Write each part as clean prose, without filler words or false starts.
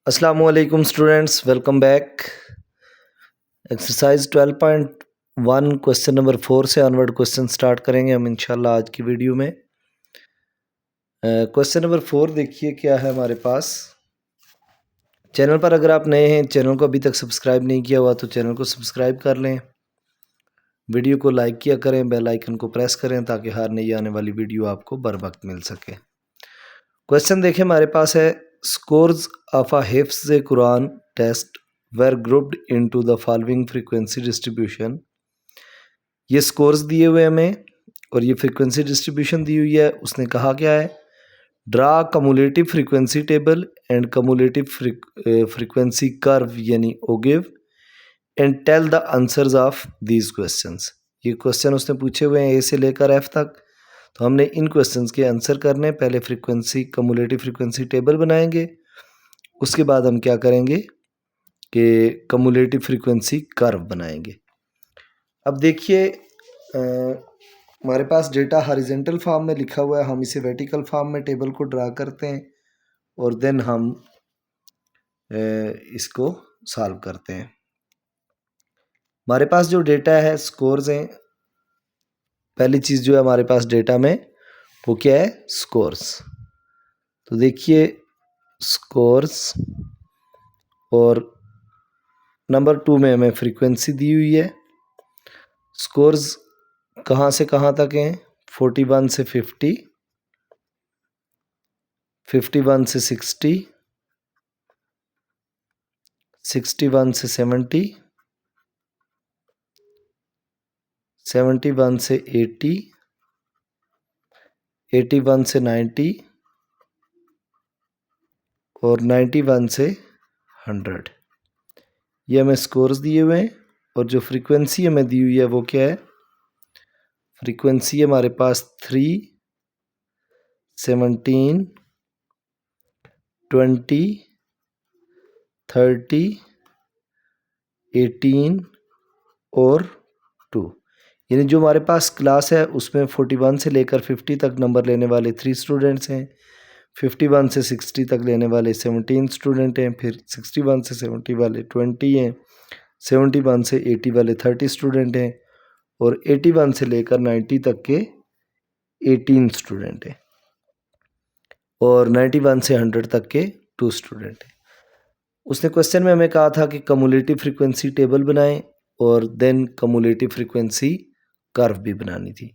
Assalamualaikum students, welcome back. Exercise 12.1 question number 4 से onward question start करेंगे हम इंशाल्लाह आज की वीडियो में। क्वेश्चन नंबर 4 देखिए क्या है हमारे पास। चैनल पर अगर आप नए हैं, चैनल को अभी तक सब्सक्राइब नहीं किया हुआ तो चैनल को सब्सक्राइब कर लें, वीडियो को लाइक किया करें, बेल आइकन को प्रेस करें ताकि हर नई आने वाली वीडियो आपको बर वक्त मिल सके। क्वेश्चन देखें हमारे पास है, स्कोर्स ऑफ अ हिफ्ज़ Quran test were grouped into the following frequency distribution। ये स्कोर्स दिए हुए हमें और ये फ्रीक्वेंसी डिस्ट्रीब्यूशन दी हुई है। उसने कहा क्या है, draw cumulative frequency table and cumulative frequency curve यानी ogive and tell the answers of these questions. ये क्वेश्चन उसने पूछे हुए हैं ए से लेकर एफ तक, तो हमने इन क्वेश्चंस के आंसर करने। पहले फ्रीक्वेंसी कम्युलेटिव फ्रीक्वेंसी टेबल बनाएंगे, उसके बाद हम क्या करेंगे कि कम्युलेटिव फ्रीक्वेंसी कर्व बनाएंगे। अब देखिए हमारे पास डेटा हॉरिजॉन्टल फॉर्म में लिखा हुआ है, हम इसे वर्टिकल फॉर्म में टेबल को ड्रा करते हैं और देन हम इसको सॉल्व करते हैं। हमारे पास जो डेटा है, स्कोर्स हैं। पहली चीज़ जो है हमारे पास डेटा में वो क्या है, स्कोर्स। तो देखिए स्कोर्स और नंबर 2 में हमें फ्रीक्वेंसी दी हुई है। स्कोर्स कहाँ से कहाँ तक हैं, 41 से 50, 51 से 60, 61 से 70, 71 से 80, 81 से 90 और 91 से 100। ये हमें स्कोर्स दिए हुए हैं और जो फ्रीक्वेंसी हमें दी हुई है वो क्या है, फ्रीक्वेंसी हमारे पास 3, 17, 20, 30, 18 और 2। यानी जो हमारे पास क्लास है उसमें 41 से लेकर 50 तक नंबर लेने वाले 3 स्टूडेंट्स हैं, 51 से 60 तक लेने वाले 17 स्टूडेंट हैं, फिर 61 से 70 वाले 20 हैं, 71 से 80 वाले 30 स्टूडेंट हैं और 81 से लेकर 90 तक के 18 स्टूडेंट हैं और 91 से 100 तक के 2 स्टूडेंट हैं। उसने क्वेश्चन में हमें कहा था कि कम्युलेटिव फ्रीक्वेंसी टेबल बनाएं और देन कम्युलेटिव फ्रीक्वेंसी कर्व भी बनानी थी।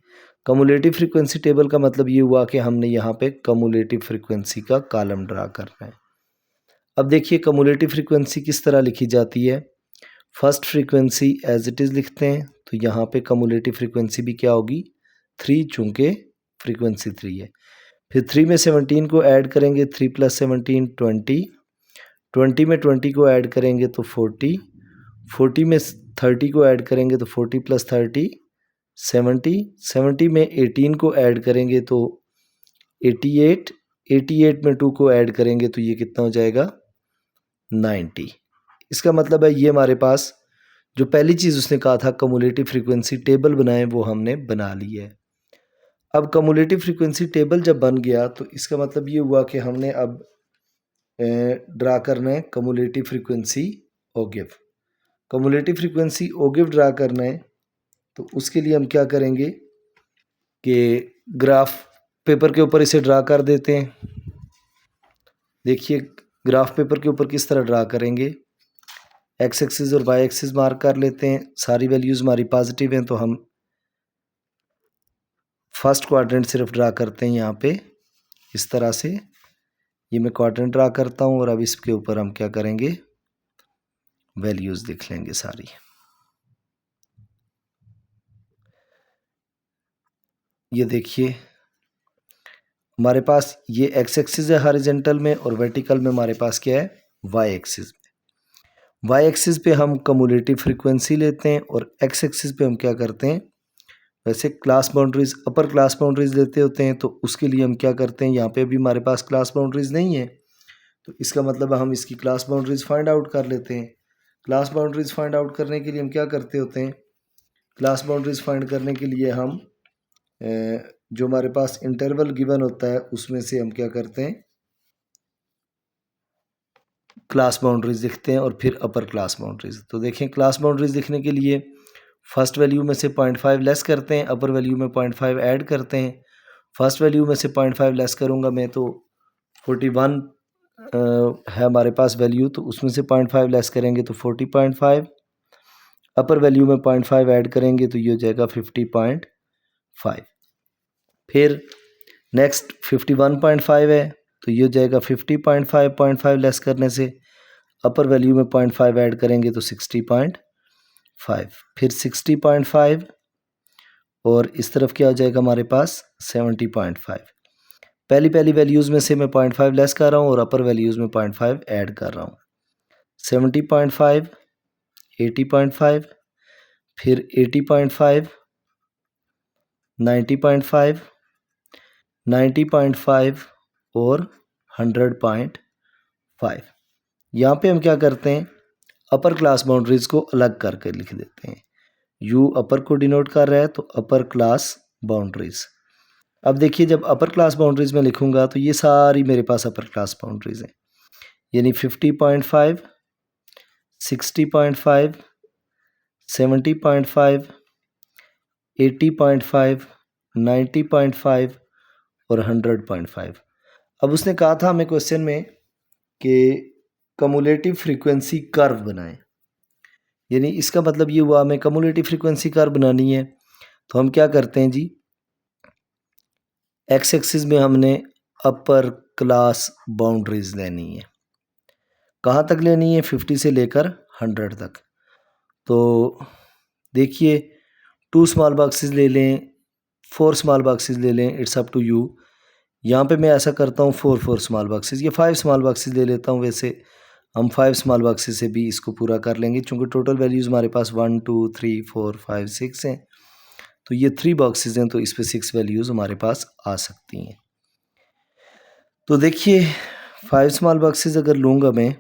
कम्युलेटिव फ्रीक्वेंसी टेबल का मतलब ये हुआ कि हमने यहाँ पे कम्युलेटिव फ्रीक्वेंसी का कॉलम ड्रा करना है। अब देखिए कम्युलेटिव फ्रीक्वेंसी किस तरह लिखी जाती है। First frequency as it is लिखते हैं, तो यहाँ पे कम्युलेटिव फ्रीक्वेंसी भी क्या होगी, 3, चूँकि फ्रीक्वेंसी 3 है। फिर 3 में 17 को ऐड करेंगे, 3 + 17 20, 20 में 20 को ऐड करेंगे तो 40, 40 में 30 को ऐड करेंगे तो 40 + 30 70, 70 में 18 को ऐड करेंगे तो 88, 88 में 2 को ऐड करेंगे तो ये कितना हो जाएगा, 90। इसका मतलब है ये हमारे पास जो पहली चीज़ उसने कहा था कम्युलेटिव फ्रीक्वेंसी टेबल बनाएं, वो हमने बना ली है। अब कम्युलेटिव फ्रीक्वेंसी टेबल जब बन गया तो इसका मतलब ये हुआ कि हमने अब ड्रा करना है cumulative frequency ogive. Cumulative frequency ogive draw करना है तो उसके लिए हम क्या करेंगे कि ग्राफ पेपर के ऊपर इसे ड्रा कर देते हैं। देखिए ग्राफ पेपर के ऊपर किस तरह ड्रा करेंगे, एक्स एक्सिस और वाई एक्सिस मार्क कर लेते हैं। सारी वैल्यूज़ हमारी पॉजिटिव हैं तो हम फर्स्ट क्वाड्रेंट सिर्फ ड्रा करते हैं यहाँ पे इस तरह से। ये मैं क्वाड्रेंट ड्रा करता हूँ और अब इसके ऊपर हम क्या करेंगे, वैल्यूज़ लिख लेंगे सारी। ये देखिए हमारे पास ये एक्स एक्सिस है हॉरिजॉन्टल में और वर्टिकल में हमारे पास क्या है, वाई एक्सिस। वाई एक्सिस पे हम कम्युलेटिव फ्रीक्वेंसी लेते हैं और एक्स एक्सिस पे हम क्या करते हैं, वैसे class boundaries upper class boundaries लेते होते हैं, तो उसके लिए हम क्या करते हैं, यहाँ पे अभी हमारे पास क्लास बाउंड्रीज नहीं है तो इसका मतलब हम इसकी क्लास बाउंड्रीज फाइंड आउट कर लेते हैं। क्लास बाउंड्रीज फाइंड आउट करने के लिए हम क्या करते होते हैं, क्लास बाउंड्रीज फाइंड करने के लिए हम जो हमारे पास इंटरवल गिवन होता है उसमें से हम क्या करते हैं, क्लास बाउंड्रीज लिखते हैं और फिर अपर क्लास बाउंड्रीज। तो देखें क्लास बाउंड्रीज लिखने के लिए फर्स्ट वैल्यू में से 0.5 लेस करते हैं, अपर वैल्यू में 0.5 ऐड करते हैं। फर्स्ट वैल्यू में से 0.5 लेस करूँगा मैं तो 41 है हमारे पास वैल्यू, तो उसमें से 0.5 लेस करेंगे तो 40.5। अपर वैल्यू में 0.5 ऐड करेंगे तो ये हो जाएगा 50.5। फिर नेक्स्ट 51.5 है तो ये हो जाएगा 50.5। 0.5 लेस करने से अपर वैल्यू में 0.5 ऐड करेंगे तो 60.5। फिर 60.5 और इस तरफ क्या हो जाएगा हमारे पास 70.5। पहली वैल्यूज़ में से मैं 0.5 लेस कर रहा हूँ और अपर वैल्यूज़ में 0.5 ऐड कर रहा हूँ। 70.5, 80.5, फिर 80.5, 90.5, 90.5 और 100.5। यहाँ पे हम क्या करते हैं, अपर क्लास बाउंड्रीज़ को अलग करके लिख देते हैं। यू अपर को डिनोट कर रहा है तो अपर क्लास बाउंड्रीज़। अब देखिए जब अपर क्लास बाउंड्रीज़ में लिखूंगा तो ये सारी मेरे पास अपर क्लास बाउंड्रीज़ हैं, यानी 50.5, 60.5, 70.5, 80.5, 90.5 और 100.5। अब उसने कहा था हमें क्वेश्चन में कि कम्युलेटिव फ्रीक्वेंसी कर्व बनाएं, यानी इसका मतलब ये हुआ हमें कम्युलेटिव फ्रीक्वेंसी कर्व बनानी है। तो हम क्या करते हैं जी, एक्स एक्सिस में हमने अपर क्लास बाउंड्रीज लेनी है। कहाँ तक लेनी है, 50 से लेकर 100 तक। तो देखिए 2 स्मॉल बॉक्सेस ले लें, 4 स्मॉल बॉक्सेस ले लें, इट्स अप टू यू। यहाँ पे मैं ऐसा करता हूँ 4 स्मॉल बॉक्सेस, ये 5 स्मॉल बॉक्सेस ले लेता हूँ। वैसे हम 5 स्मॉल बॉक्सेस से भी इसको पूरा कर लेंगे क्योंकि टोटल वैल्यूज़ हमारे पास 1 2 3 4 5 6 हैं। तो ये 3 बॉक्सेस हैं तो इस पर 6 वैल्यूज़ हमारे पास आ सकती हैं। तो देखिए 5 स्मॉल बॉक्सेस अगर लूँगा मैं,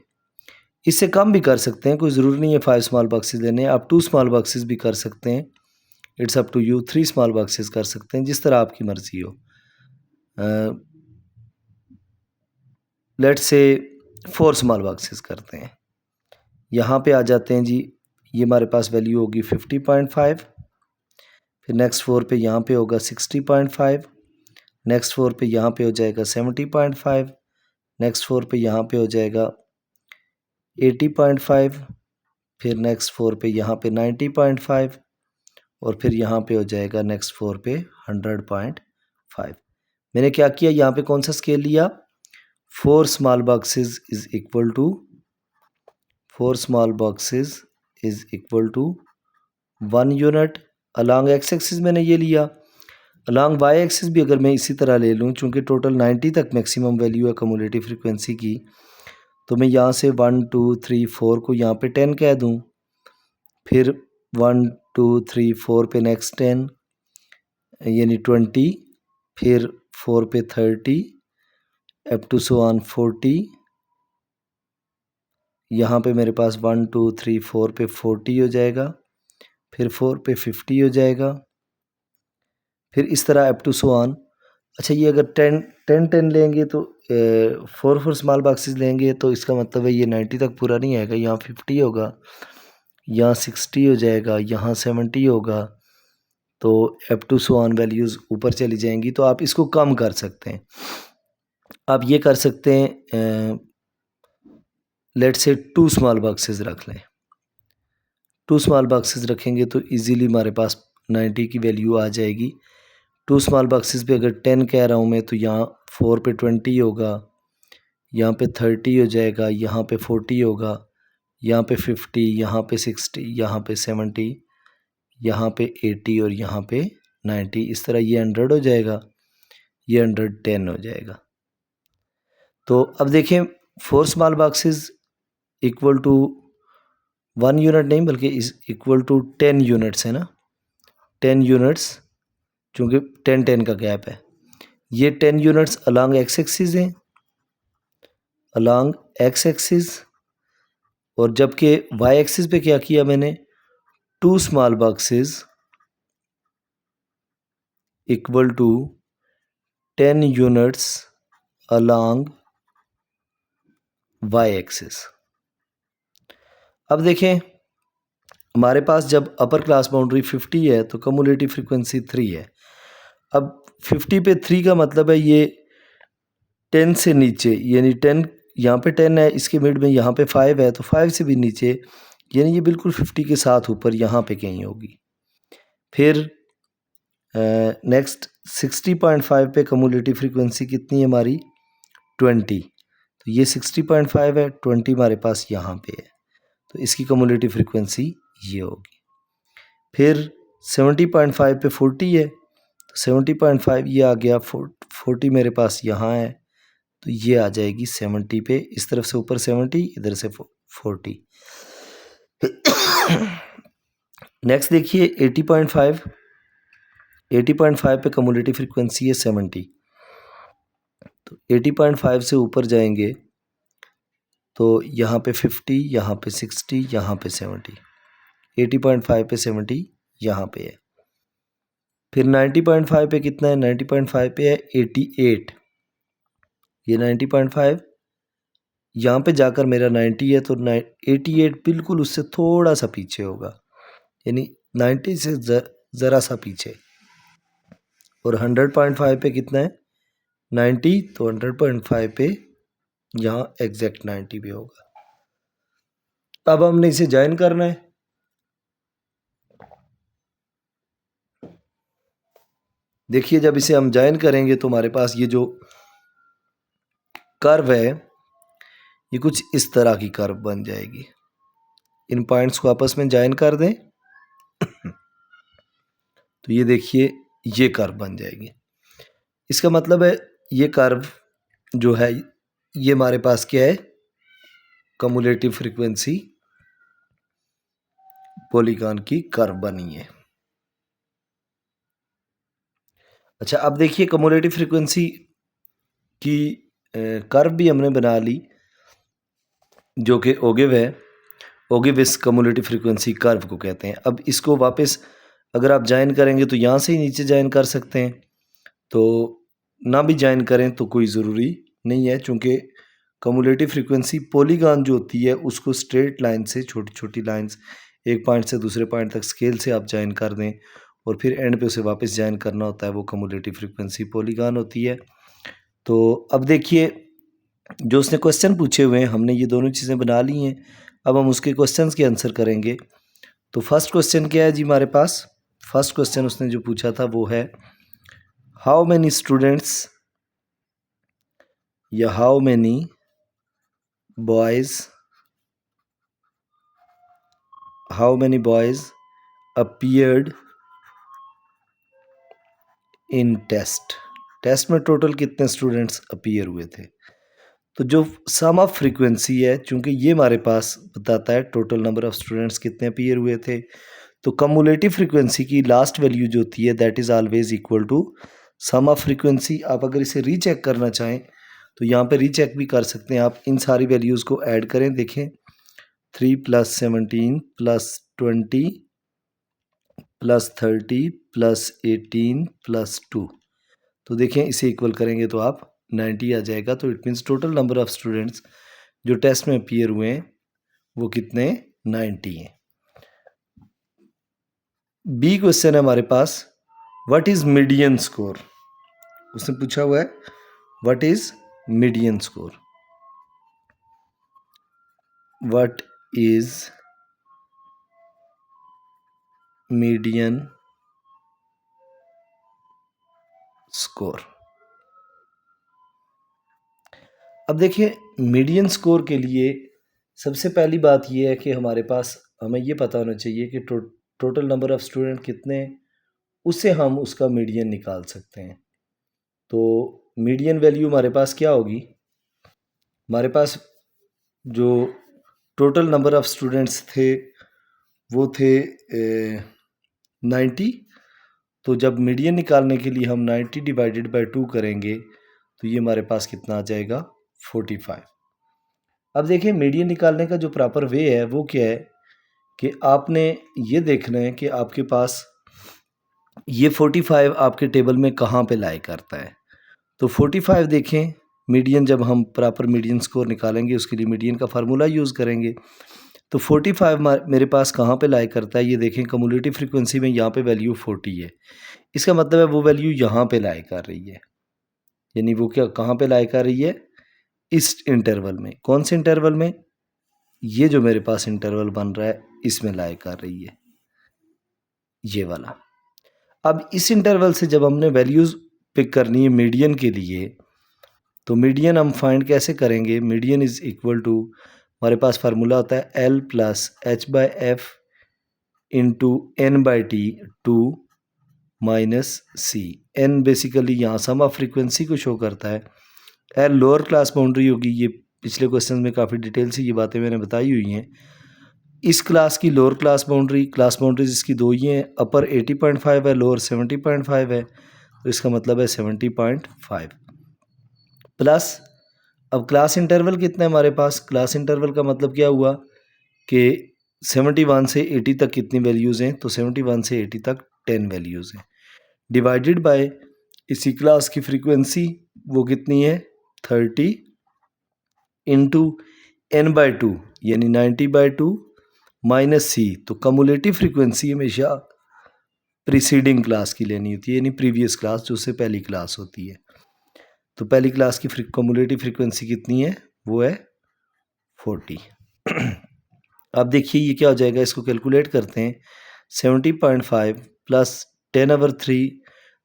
इससे कम भी कर सकते हैं, कोई ज़रूरी नहीं है 5 स्मॉल बॉक्सेस लेने, आप 2 स्मॉल बॉक्सेस भी कर सकते हैं, it's up to you. 3 small boxes कर सकते हैं, जिस तरह आपकी मर्ज़ी हो। लेट्स से 4 स्मॉल बॉक्सेस करते हैं। यहाँ पे आ जाते हैं जी, ये हमारे पास वैल्यू होगी 50.5। फिर नेक्स्ट फ्लोर पे यहाँ पे होगा 60.5। नेक्स्ट फ्लोर पे यहाँ पे हो जाएगा 70.5। नेक्स्ट फ्लोर पे यहाँ पे हो जाएगा 80.5। फिर नेक्स्ट फ्लोर पे यहाँ पे 90.5 और फिर यहाँ पे हो जाएगा नेक्स्ट फ्लोर पे 100.5। मैंने क्या किया, यहाँ पे कौन सा स्केल लिया, 4 small boxes is equal to 4 small boxes is equal to 1 unit. Along x axis मैंने ये लिया, अलॉन्ग वाई एक्सिस भी अगर मैं इसी तरह ले लूँ, चूँकि टोटल 90 तक मैक्सिमम वैल्यू है कम्युलेटिव फ्रीक्वेंसी की, तो मैं यहाँ से 1 2 3 4 को यहाँ पे 10 कह दूँ। फिर 1 2 3 4 पे नेक्स्ट 10 यानी 20, फिर 4 पे 30, अप टू सो ऑन 40। यहाँ पे मेरे पास 1 2 3 4 पे 40 हो जाएगा, फिर 4 पे 50 हो जाएगा, फिर इस तरह अप टू सो ऑन। अच्छा ये अगर 10 लेंगे तो 4 स्मॉल बॉक्सेस लेंगे तो इसका मतलब है ये 90 तक पूरा नहीं आएगा, यहाँ 50 होगा, यहाँ 60 हो जाएगा, यहाँ 70 होगा, तो up to so on values ऊपर चली जाएंगी। तो आप इसको कम कर सकते हैं, आप ये कर सकते हैं, लेट्स से 2 स्मॉल बॉक्सेस रख लें। 2 स्मॉल बॉक्सेस रखेंगे तो इजीली हमारे पास 90 की वैल्यू आ जाएगी। 2 स्मॉल बॉक्सेस पे अगर 10 कह रहा हूँ मैं तो यहाँ 4 पे 20 होगा, यहाँ पे 30 हो जाएगा, यहाँ पे 40 होगा, यहाँ पे 50, यहाँ पे 60, यहाँ पे 70, यहाँ पे 80 और यहाँ पे 90। इस तरह ये 100 हो जाएगा, ये 110 हो जाएगा। तो अब देखें 4 small boxes equal to 1 unit नहीं बल्कि इस इक्वल टू 10 यूनिट्स है ना, 10 यूनिट्स, चूँकि 10 का गैप है। ये 10 यूनिट्स अलॉन्ग एक्स एक्सिस हैं, अलॉन्ग एक्स एक्सिस, और जबकि वाई एक्सिस पे क्या किया मैंने, 2 small boxes equal to 10 units along y axis. अब देखें हमारे पास जब अपर क्लास बाउंड्री 50 है तो कम्युलेटिव फ्रीक्वेंसी 3 है। अब 50 पे 3 का मतलब है ये 10 से नीचे, यानी 10 यहाँ पे 10 है, इसके मिड में यहाँ पे 5 है, तो 5 से भी नीचे, यानी ये बिल्कुल 50 के साथ ऊपर यहाँ पे कहीं होगी। फिर नेक्स्ट 60.5 पे कम्युलेटिव फ्रीक्वेंसी कितनी है हमारी 20, तो ये 60.5 है, 20 हमारे पास यहाँ पे है, तो इसकी कम्युलेटिव फ्रीक्वेंसी ये होगी। फिर 70.5 पे 40 है, तो 70.5 ये आ गया, 40 मेरे पास यहाँ है, तो ये आ जाएगी 70 पे, इस तरफ से ऊपर 70, इधर से 40। नेक्स्ट देखिए 80.5, 80.5 पे कम्युलेटिव फ्रीक्वेंसी है 70, तो 80.5 से ऊपर जाएंगे तो यहाँ पे 50, यहाँ पे 60, यहाँ पे 70, 80.5 पे 70 यहाँ पे है। फिर 90.5 पे कितना है, 90.5 पे है 88, ये 90.5 यहाँ पे जाकर मेरा 90 है, तो 88 बिल्कुल उससे थोड़ा सा पीछे होगा, यानी 90 से ज़रा सा पीछे। और 100.5 पे कितना है 90, तो 100.5 पे यहाँ एग्जैक्ट 90 भी होगा। अब हमने इसे ज्वाइन करना है। देखिए जब इसे हम ज्वाइन करेंगे तो हमारे पास ये जो कर्व है ये कुछ इस तरह की कर्व बन जाएगी। इन पॉइंट्स को आपस में ज्वाइन कर दें तो ये देखिए ये कर्व बन जाएगी। इसका मतलब है ये कर्व जो है ये हमारे पास क्या है, कम्युलेटिव फ्रीक्वेंसी पॉलीगॉन की कर्व बनी है। अच्छा अब देखिए कम्युलेटिव फ्रीक्वेंसी की कर्व भी हमने बना ली जो कि ओगिव है, ओगिविस कम्युलेटिव फ्रीक्वेंसी कर्व को कहते हैं। अब इसको वापस अगर आप ज्वाइन करेंगे तो यहाँ से ही नीचे ज्वाइन कर सकते हैं, तो ना भी ज्वाइन करें तो कोई ज़रूरी नहीं है, चूँकि कम्युलेटिव फ्रीक्वेंसी पॉलीगॉन जो होती है उसको स्ट्रेट लाइन से, छोटी छोटी लाइंस, एक पॉइंट से दूसरे पॉइंट तक स्केल से आप ज्वाइन कर दें और फिर एंड पे उसे वापस ज्वाइन करना होता है, वो कम्युलेटिव फ्रीक्वेंसी पॉलीगॉन होती है। तो अब देखिए जो उसने क्वेश्चन पूछे हुए हैं हमने ये दोनों चीज़ें बना ली हैं, अब हम उसके क्वेश्चंस के आंसर करेंगे। तो फर्स्ट क्वेश्चन क्या है जी हमारे पास, फर्स्ट क्वेश्चन उसने जो पूछा था वो है हाउ मैनी स्टूडेंट्स या how many boys appeared in test में टोटल कितने स्टूडेंट्स अपीयर हुए थे। तो जो सम ऑफ फ्रीक्वेंसी है, चूँकि ये हमारे पास बताता है टोटल नंबर ऑफ स्टूडेंट्स कितने अपीयर हुए थे, तो कम्युलेटिव फ्रीक्वेंसी की लास्ट वैल्यू जो होती है that is always equal to sum of frequency. आप अगर इसे रीचेक करना चाहें तो यहाँ पे रीचेक भी कर सकते हैं, आप इन सारी वैल्यूज़ को ऐड करें, देखें 3 + 17 + 20 + 30 + 18 + 2, तो देखें इसे इक्वल करेंगे तो आप 90 आ जाएगा। तो it means total number of students जो टेस्ट में अपीयर हुए हैं वो कितने 90 हैं। बी क्वेश्चन है हमारे पास व्हाट इज मीडियन स्कोर, उसने पूछा हुआ है what is median score, what is median score. अब देखिए मीडियन स्कोर के लिए सबसे पहली बात यह है कि हमारे पास हमें ये पता होना चाहिए कि टोटल नंबर ऑफ स्टूडेंट कितने, उससे हम उसका मीडियन निकाल सकते हैं। तो मीडियन वैल्यू हमारे पास क्या होगी, हमारे पास जो टोटल नंबर ऑफ स्टूडेंट्स थे वो थे 90, तो जब मीडियन निकालने के लिए हम 90 डिवाइडेड बाय 2 करेंगे तो ये हमारे पास कितना आ जाएगा 45। अब देखिए मीडियन निकालने का जो प्रॉपर वे है वो क्या है कि आपने ये देखना है कि आपके पास ये 45 आपके टेबल में कहाँ पे लाई करता है। तो 45 देखें, मीडियन जब हम प्रॉपर मीडियन स्कोर निकालेंगे उसके लिए मीडियन का फार्मूला यूज़ करेंगे। तो 45 मेरे पास कहाँ पे लाई करता है, ये देखें कम्युलेटिव फ्रीक्वेंसी में यहाँ पे वैल्यू 40 है। इसका मतलब है वो वैल्यू यहाँ पे लाई कर रही है, यानी वो क्या कहाँ पे लाई कर रही है, इस इंटरवल में। कौन से इंटरवल में, ये जो मेरे पास इंटरवल बन रहा है इसमें लाई कर रही है, ये वाला। अब इस इंटरवल से जब हमने वैल्यूज़ पिक करनी है मीडियन के लिए, तो मीडियन हम फाइंड कैसे करेंगे, मीडियन इज इक्वल टू, हमारे पास फार्मूला होता है L plus h by f into n by t two minus c. N basically यहाँ सम ऑफ फ्रीक्वेंसी को शो करता है, एल लोअर क्लास बाउंड्री होगी। ये पिछले क्वेश्चन में काफ़ी डिटेल से ये बातें मैंने बताई हुई हैं। इस क्लास की लोअर क्लास बाउंड्रीज इसकी दो ही हैं, अपर 80.5 है, लोअर 70.5 है, तो इसका मतलब है 70.5 प्लस। अब क्लास इंटरवल कितना है हमारे पास, क्लास इंटरवल का मतलब क्या हुआ कि 71 से 80 तक कितनी वैल्यूज़ हैं, तो 71 से 80 तक 10 वैल्यूज़ हैं, डिवाइडेड बाय इसी क्लास की फ्रीक्वेंसी वो कितनी है 30 इंटू एन बाई टू यानी 90/2 माइनस सी। तो कम्युलेटिव फ्रीक्वेंसी हमेशा प्रीसीडिंग क्लास की लेनी होती है, यानी प्रीवियस क्लास जो उससे पहली क्लास होती है। तो पहली क्लास की कम्युलेटिव फ्रीक्वेंसी कितनी है, वो है 40। अब देखिए ये क्या हो जाएगा, इसको कैलकुलेट करते हैं। 70.5 प्लस 10/3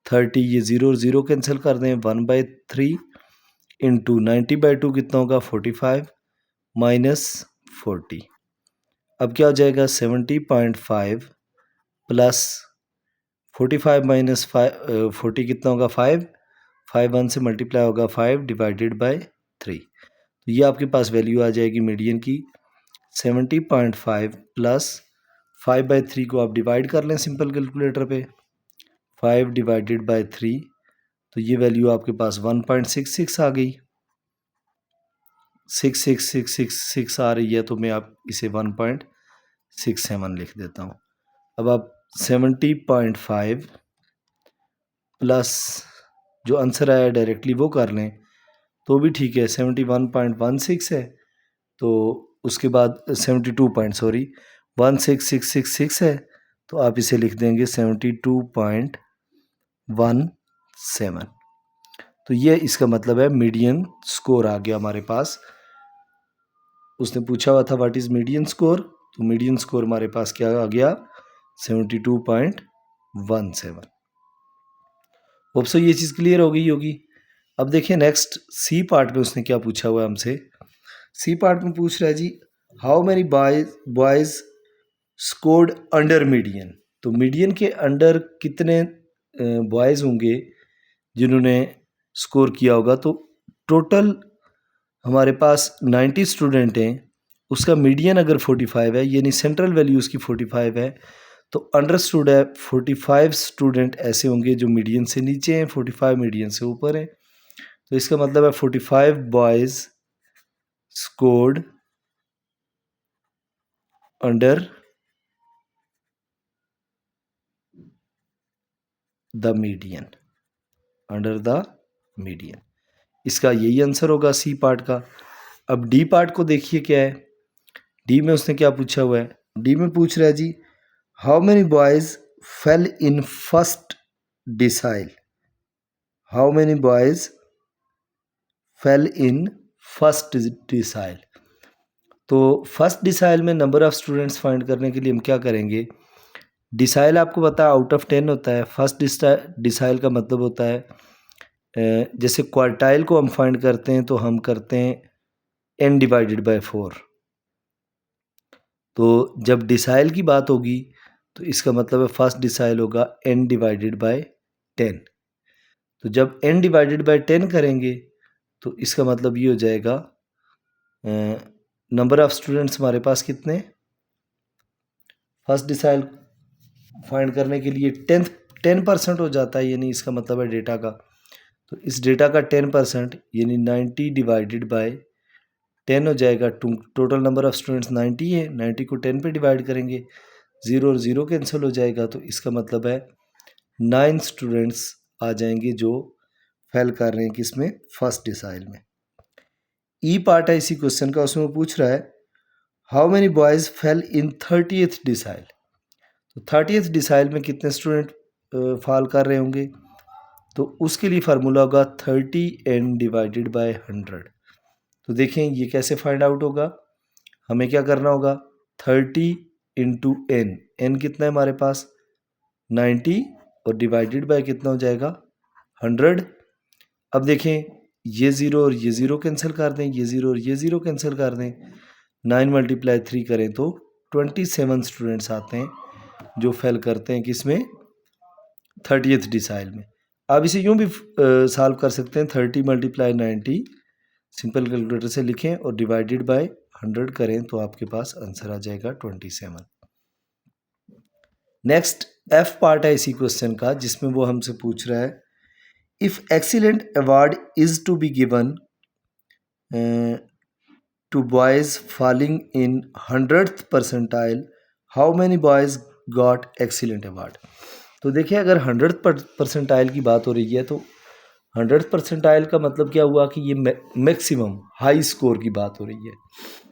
30, ये 0 0 कैंसिल कर दें, 1/3 इंटू 90/2 कितना होगा 45 माइनस 40। अब क्या हो जाएगा 70.5 प्लस 45 माइनस 40 कितना होगा 5, 5 1 से मल्टीप्लाई होगा 5 डिवाइडेड बाय 3। तो ये आपके पास वैल्यू आ जाएगी मीडियन की 70.5 प्लस 5/3 को आप डिवाइड कर लें सिंपल कैलकुलेटर पे, 5 डिवाइडेड बाय 3, तो ये वैल्यू आपके पास 1.66 आ गई। 66666 आ रही है, तो मैं आप इसे 1.67 लिख देता हूँ। अब आप 70.5 प्लस जो आंसर आया डायरेक्टली वो कर लें तो भी ठीक है, 71.16 है, तो उसके बाद 16666 है, तो आप इसे लिख देंगे 72.17। तो ये इसका मतलब है मीडियन स्कोर आ गया हमारे पास। उसने पूछा हुआ था व्हाट इज़ मीडियन स्कोर, तो मीडियन स्कोर हमारे पास क्या आ गया 72.17। होप सो ये चीज़ क्लियर हो गई होगी। अब देखिए नेक्स्ट सी पार्ट में उसने क्या पूछा हुआ है हमसे। सी पार्ट में पूछ रहा है जी how many boys scored under median. तो मीडियन के अंडर कितने बॉयज़ होंगे जिन्होंने स्कोर किया होगा। तो टोटल हमारे पास 90 स्टूडेंट हैं, उसका मीडियन अगर 45 है यानी सेंट्रल वैल्यू उसकी 45 है, तो अंडरस्टूड है 45 स्टूडेंट ऐसे होंगे जो मीडियन से नीचे हैं, 45 मीडियन से ऊपर हैं। तो इसका मतलब है 45 boys scored under the median, under the median, इसका यही आंसर होगा सी पार्ट का। अब डी पार्ट को देखिए क्या है, डी में उसने क्या पूछा हुआ है। डी में पूछ रहा है जी how many boys fell in first decile, how many boys fell in first decile. तो फर्स्ट डिसाइल में नंबर ऑफ़ स्टूडेंट्स फाइंड करने के लिए हम क्या करेंगे, डिसाइल आपको पता है आउट ऑफ 10 होता है। फर्स्ट डिसाइल का मतलब होता है जैसे क्वार्टाइल को हम फाइंड करते हैं तो हम करते हैं n डिवाइडेड बाय 4। तो जब डिसाइल की बात होगी तो इसका मतलब है फर्स्ट डिसाइल होगा n डिवाइडेड बाय 10। तो जब n डिवाइडेड बाय 10 करेंगे तो इसका मतलब ये हो जाएगा नंबर ऑफ़ स्टूडेंट्स हमारे पास कितने, फर्स्ट डिसाइल फाइंड करने के लिए 10% हो जाता है, यानी इसका मतलब है डेटा का। तो इस डेटा का 10% यानी 90 डिवाइडेड बाय 10 हो जाएगा। टोटल नंबर ऑफ़ स्टूडेंट्स 90 है, 90 को 10 पे डिवाइड करेंगे, 0 और 0 कैंसिल हो जाएगा। तो इसका मतलब है 9 स्टूडेंट्स आ जाएंगे जो फेल कर रहे हैं किसमें, फर्स्ट डिसाइल में। ई पार्ट है इसी क्वेश्चन का, उसमें वो पूछ रहा है how many boys fell in 30th decile, तो 30th डिसाइल में कितने स्टूडेंट फॉल कर रहे होंगे, तो उसके लिए फार्मूला होगा 30n डिवाइडेड बाय 100। तो देखें ये कैसे फाइंड आउट होगा, हमें क्या करना होगा, 30 इंटू एन, एन कितना है हमारे पास 90, और डिवाइडेड बाय कितना हो जाएगा 100। अब देखें ये ज़ीरो और ये ज़ीरो कैंसिल कर दें, ये ज़ीरो और ये ज़ीरो कैंसिल कर दें, 9 मल्टीप्लाई 3 करें तो 27 स्टूडेंट्स आते हैं जो फेल करते हैं किस में, 30th डिसाइल में। आप इसे यूँ भी सॉल्व कर सकते हैं, 30 मल्टीप्लाई 90 सिंपल कैलकुलेटर से लिखें और डिवाइडेड बाय 100 करें तो आपके पास आंसर आ जाएगा 27। नेक्स्ट एफ पार्ट है इसी क्वेश्चन का, जिसमें वो हमसे पूछ रहा है if excellent award is to be given to boys falling in 100th percentile, how many boys got excellent award. तो देखिए अगर 100th परसेंटाइल की बात हो रही है तो 100th परसेंटाइल का मतलब क्या हुआ कि ये मैक्सिमम हाई स्कोर की बात हो रही है।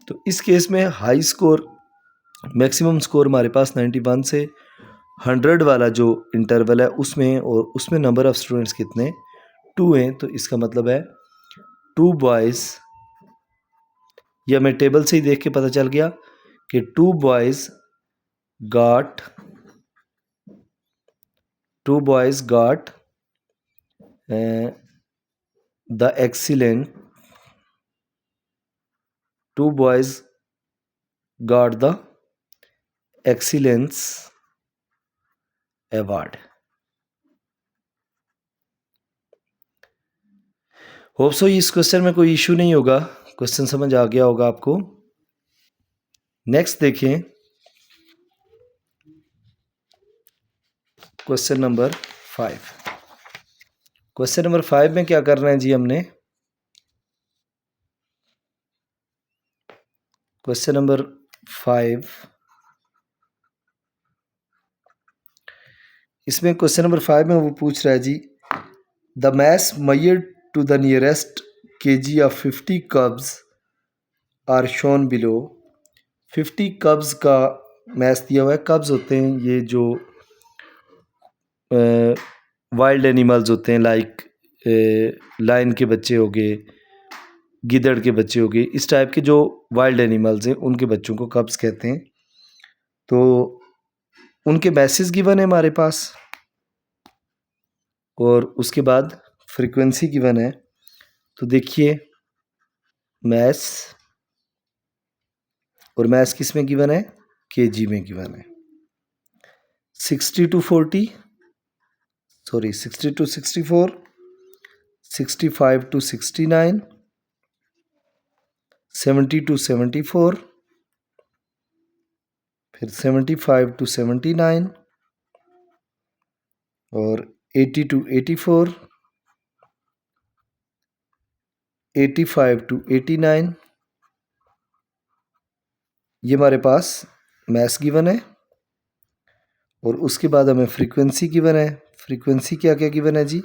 तो इस केस में हाई स्कोर, मैक्सिमम स्कोर हमारे पास 91 से 100 वाला जो इंटरवल है उसमें, और उसमें नंबर ऑफ़ स्टूडेंट्स कितने 2 हैं, तो इसका मतलब है 2 बॉयज़, यह हमें टेबल से ही देख के पता चल गया कि 2 boys got the excellent, 2 boys got the excellence award. Hope so इस क्वेश्चन में कोई इशू नहीं होगा, क्वेश्चन समझ आ गया होगा आपको। नेक्स्ट देखें क्वेश्चन नंबर 5। क्वेश्चन नंबर 5 में क्या करना है जी, हमने क्वेश्चन नंबर 5, इसमें क्वेश्चन नंबर 5 में वो पूछ रहा है जी the mass measured to the nearest KG of 50 cubs are shown below. 50 cubs का मैस दिया हुआ है। कब्स होते हैं ये जो वाइल्ड एनिमल्स होते हैं, लाइक लायन के बच्चे हो गए, गिदड़ के बच्चे हो गए, इस टाइप के जो वाइल्ड एनिमल्स हैं उनके बच्चों को कब्स कहते हैं। तो उनके मैसेज गिवन है हमारे पास, और उसके बाद फ्रीक्वेंसी गिवन है। तो देखिए मैस, और मैस किस में गिवन है, केजी में गिवन है। 60 to 40, sorry 60 to 64, 65 to 69, 70 to 74, फिर 75 to 79, और 80 to 84, 85 to 89, ये हमारे पास मैस गिवन है। और उसके बाद हमें फ्रीक्वेंसी गिवन है। फ्रीक्वेंसी क्या क्या गिवन है जी,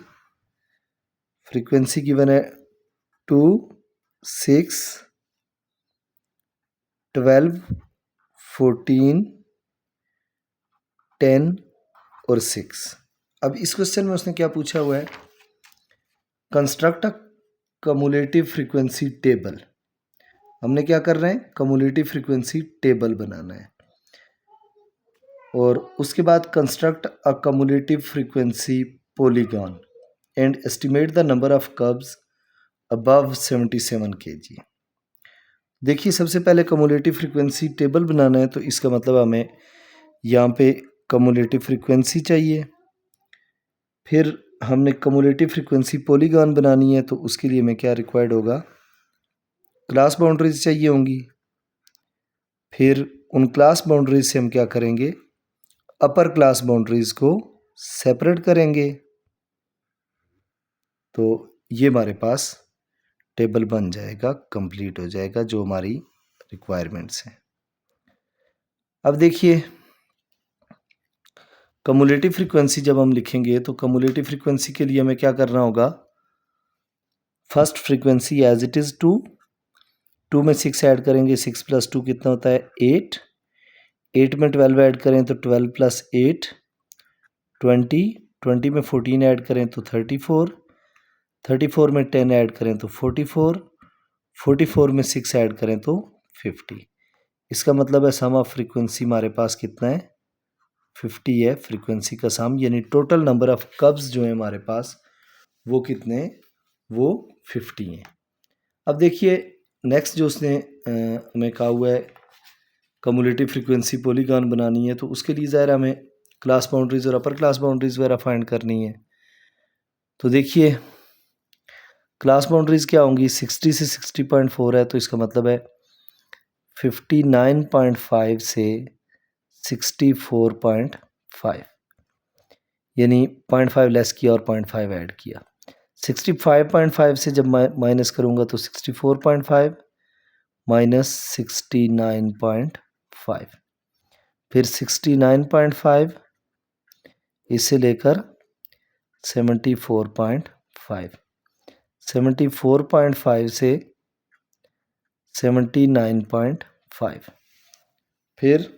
फ्रीक्वेंसी गिवन है 2, 6, 12, 14, 10 और 6। अब इस क्वेश्चन में उसने क्या पूछा हुआ है, construct a cumulative frequency table. हमने क्या कर रहे हैं, कम्युलेटिव फ्रीक्वेंसी टेबल बनाना है। और उसके बाद construct a cumulative frequency polygon and estimate the number of curves above 77 kg। देखिए सबसे पहले कम्युलेटिव फ्रीक्वेंसी टेबल बनाना है, तो इसका मतलब हमें यहाँ पे कम्युलेटिव फ्रीक्वेंसी चाहिए। फिर हमने कम्युलेटिव फ्रीक्वेंसी पॉलीगॉन बनानी है, तो उसके लिए हमें क्या रिक्वायर्ड होगा, क्लास बाउंड्रीज चाहिए होंगी। फिर उन क्लास बाउंड्रीज से हम क्या करेंगे, अपर क्लास बाउंड्रीज को सेपरेट करेंगे। तो ये हमारे पास टेबल बन जाएगा, कंप्लीट हो जाएगा जो हमारी रिक्वायरमेंट्स हैं। अब देखिए कम्युलेटिव फ्रीक्वेंसी जब हम लिखेंगे तो कम्युलेटिव फ्रीक्वेंसी के लिए हमें क्या करना होगा, first frequency as it is 2, 2 में 6 ऐड करेंगे, 6 + 2 कितना होता है 8। 8 में 12 ऐड करें तो 12 + 8 20। 20 में 14 ऐड करें तो 34। 34 में 10 ऐड करें तो 44। 44 में 6 ऐड करें तो 50। इसका मतलब है सम ऑफ फ्रीक्वेंसी हमारे पास कितना है 50 है फ्रीक्वेंसी का सम, यानी टोटल नंबर ऑफ कब्स जो है हमारे पास वो कितने वो 50 हैं। अब देखिए नेक्स्ट जो उसने हमें कहा हुआ है कम्युलेटिव फ्रीक्वेंसी पॉलीगॉन बनानी है, तो उसके लिए ज़ाहिर हमें क्लास बाउंड्रीज और अपर क्लास बाउंड्रीज वगैरह फाइंड करनी है। तो देखिए क्लास बाउंड्रीज क्या होंगी, 60 से 60.4 है, तो इसका मतलब है 59.5 से 64.5, यानी 0.5 लेस किया और 0.5 ऐड किया। 65.5 से जब माइनस करूँगा तो 64.5 माइनस 69.5, फिर 69.5 इसे लेकर 74.5, 74.5 से 79.5, फिर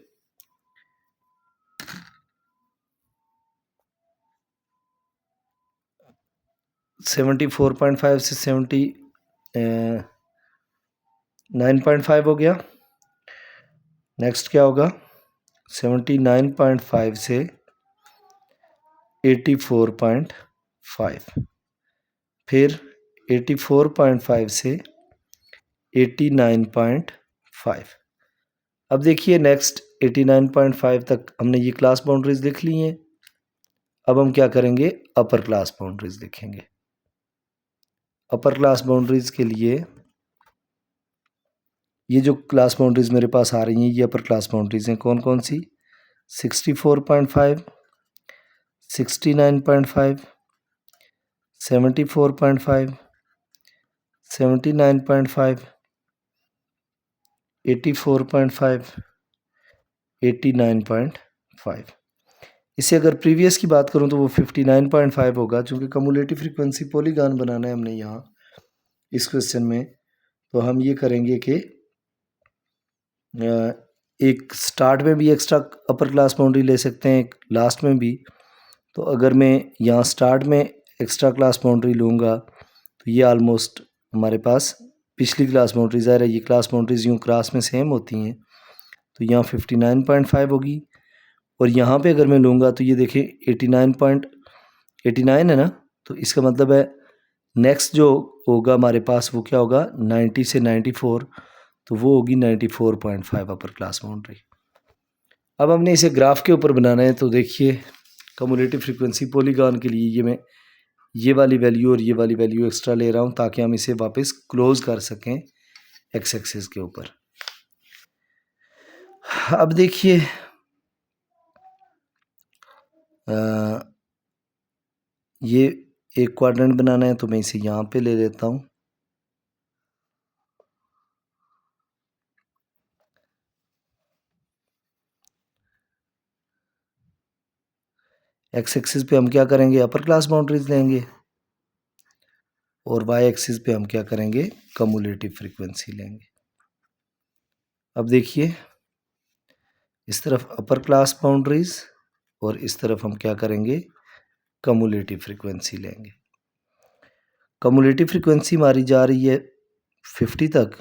74.5 से 79.5 हो गया। नेक्स्ट क्या होगा 79.5 से 84.5, फिर 84.5 से 89.5। अब देखिए नेक्स्ट 89.5 तक हमने ये क्लास बाउंड्रीज लिख ली हैं। अब हम क्या करेंगे अपर क्लास बाउंड्रीज लिखेंगे। अपर क्लास बाउंड्रीज के लिए ये जो क्लास बाउंड्रीज मेरे पास आ रही हैं ये अपर क्लास बाउंड्रीज हैं। कौन कौन सी 64.5, 69.5, 74.5, 79.5, 84.5, 89.5। इससे अगर प्रीवियस की बात करूं तो वो 59.5 होगा, चूँकि कम्युलेटिव फ्रीक्वेंसी पॉलीगॉन बनाना है हमने यहाँ इस क्वेश्चन में। तो हम ये करेंगे कि एक स्टार्ट में भी एक्स्ट्रा अपर क्लास बाउंड्री ले सकते हैं, एक लास्ट में भी। तो अगर मैं यहाँ स्टार्ट में एक्स्ट्रा क्लास बाउंड्री लूँगा तो ये ऑलमोस्ट हमारे पास पिछली क्लास बाउंड्री ज़ाहिर है ये क्लास बाउंड्रीज यूँ क्लास में सेम होती हैं, तो यहाँ 59.5 होगी। और यहाँ पे अगर मैं लूँगा तो ये देखें 89 है ना, तो इसका मतलब है नेक्स्ट जो होगा हमारे पास वो क्या होगा 90 से 94, तो वो होगी 94.5 अपर क्लास बाउंड्री। अब हमने इसे ग्राफ के ऊपर बनाना है, तो देखिए कम्युलेटिव फ्रीक्वेंसी पॉलीगॉन के लिए ये मैं ये वाली वैल्यू और ये वाली वैल्यू एक्स्ट्रा ले रहा हूँ ताकि हम इसे वापस क्लोज कर सकें एक्स एक्सिस के ऊपर। अब देखिए ये एक क्वाड्रेंट बनाना है, तो मैं इसे यहाँ पे ले लेता हूँ। एक्स एक्सिस पे हम क्या करेंगे अपर क्लास बाउंड्रीज लेंगे और वाई एक्सिस पे हम क्या करेंगे कम्युलेटिव फ्रीक्वेंसी लेंगे। अब देखिए इस तरफ अपर क्लास बाउंड्रीज और इस तरफ हम क्या करेंगे कम्युलेटिव फ्रीक्वेंसी लेंगे। कम्युलेटिव फ्रीक्वेंसी हमारी जा रही है 50 तक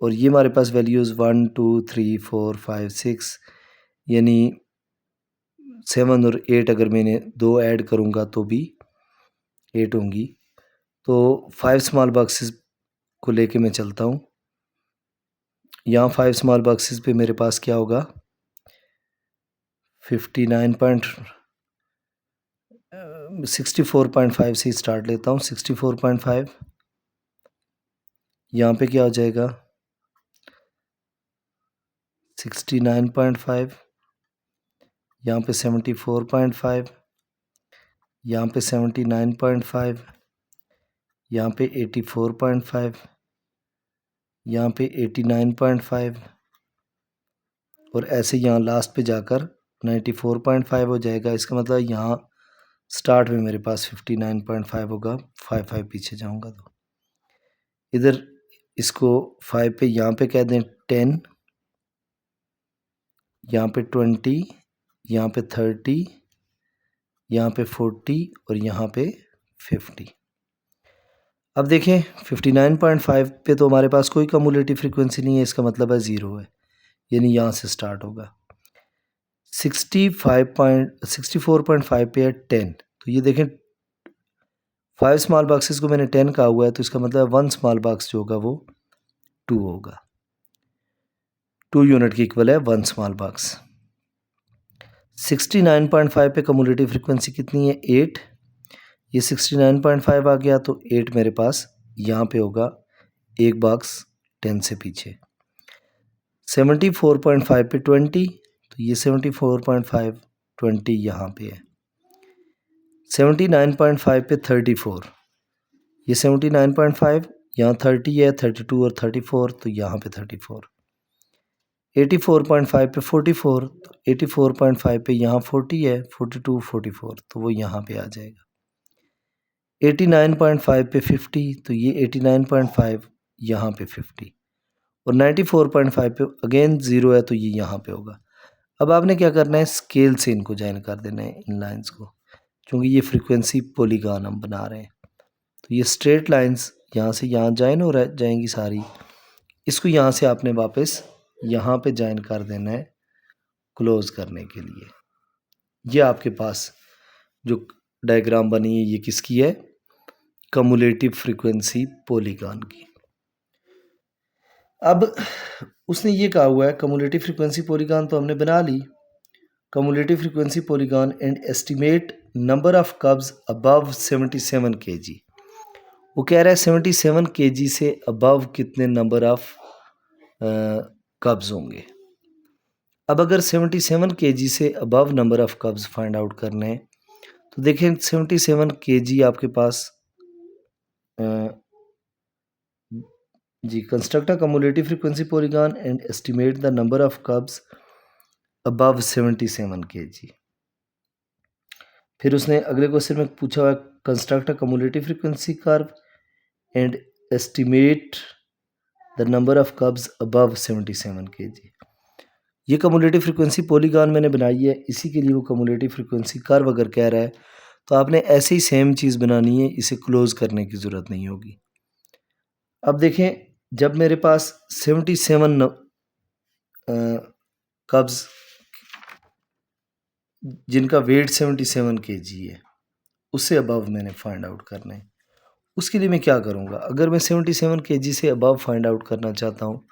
और ये हमारे पास वैल्यूज़ 1 2 3 4 5 6 यानी 7 और 8 अगर मैंने 2 ऐड करूँगा तो भी 8 होंगी। तो 5 स्मॉल बॉक्सेस को लेके मैं चलता हूँ। यहाँ 5 स्मॉल बॉक्सेस पे मेरे पास क्या होगा 64.5 से स्टार्ट लेता हूँ। 64.5 यहाँ पे क्या हो जाएगा 69.5, यहाँ पे 74.5, यहाँ पे 79.5, यहाँ पे 84.5, यहाँ पे 89.5 और ऐसे यहाँ लास्ट पे जाकर 94.5 हो जाएगा। इसका मतलब यहाँ स्टार्ट में मेरे पास 59.5 होगा, 5 पीछे जाऊँगा तो इधर इसको 5 पे यहाँ पे कह दें 10, यहाँ पे 20, यहाँ पे 30, यहाँ पे 40 और यहाँ पे 50। अब देखें 59.5 पे तो हमारे पास कोई कम्युलेटिव फ्रीक्वेंसी नहीं है, इसका मतलब है 0 है, यानी यहाँ से स्टार्ट होगा। 64.5 पे है 10, तो ये देखें 5 स्मॉल बॉक्सेस को मैंने 10 कहा हुआ है, तो इसका मतलब 1 स्मॉल बॉक्स जो होगा वो 2 होगा। 2 यूनिट की इक्वल है 1 स्मॉल बॉक्स। 69.5 पे कम्युलेटिव फ्रीक्वेंसी कितनी है? 8। ये 69.5 आ गया तो 8 मेरे पास यहाँ पे होगा, एक बॉक्स 10 से पीछे। 74.5 पे 20, तो ये 74.5 20 यहाँ पे है। 79.5 पे 34, ये 79.5 यहाँ 30 है, 32 और 34 तो यहाँ पे 34। 84.5 पे 44, तो 84.5 पे यहाँ 40 है, 42 44 तो वो यहाँ पे आ जाएगा। 89.5 पे 50, तो ये 89.5 यहाँ पे 50 और 94.5 पे अगेन 0 है तो ये यहाँ पे होगा। अब आपने क्या करना है, स्केल से इनको ज्वाइन कर देना है इन लाइंस को, क्योंकि ये फ्रीक्वेंसी पॉलीगॉन हम बना रहे हैं। तो ये स्ट्रेट लाइंस यहाँ से यहाँ ज्वाइन हो जाएंगी सारी, इसको यहाँ से आपने वापस यहाँ पे ज्वाइन कर देना है क्लोज करने के लिए। ये आपके पास जो डायग्राम बनी है ये किसकी है? कम्युलेटिव फ्रीक्वेंसी पॉलीगॉन की। अब उसने ये कहा हुआ है कम्युलेटिव फ्रीक्वेंसी पॉलीगॉन तो हमने बना ली, cumulative frequency polygon and estimate number of cubs above 77 kg। वो कह रहा है 77 kg से अबव कितने नंबर ऑफ कब्स होंगे। अब अगर 77 kg से above number of cubs find out करने हैं तो देखें 77 kg आपके पास जी, construct a cumulative frequency polygon and estimate the number of cubs above 77 kg। फिर उसने अगले क्वेश्चन में पूछा हुआ construct a cumulative frequency curve and estimate the number of cubs above 77 kg। ये कम्युलेटिव फ्रीक्वेंसी पॉलीगॉन मैंने बनाई है, इसी के लिए वो कम्युलेटिव फ्रीक्वेंसी कर्व अगर कह रहा है तो आपने ऐसे ही सेम चीज़ बनानी है, इसे क्लोज करने की ज़रूरत नहीं होगी। अब देखें जब मेरे पास 77 कब्स जिनका वेट 77 kg है उससे अबव मैंने फाइंड आउट करना है, उसके लिए मैं क्या करूँगा? अगर मैं 77 kg से अबव फाइंड आउट करना चाहता हूँ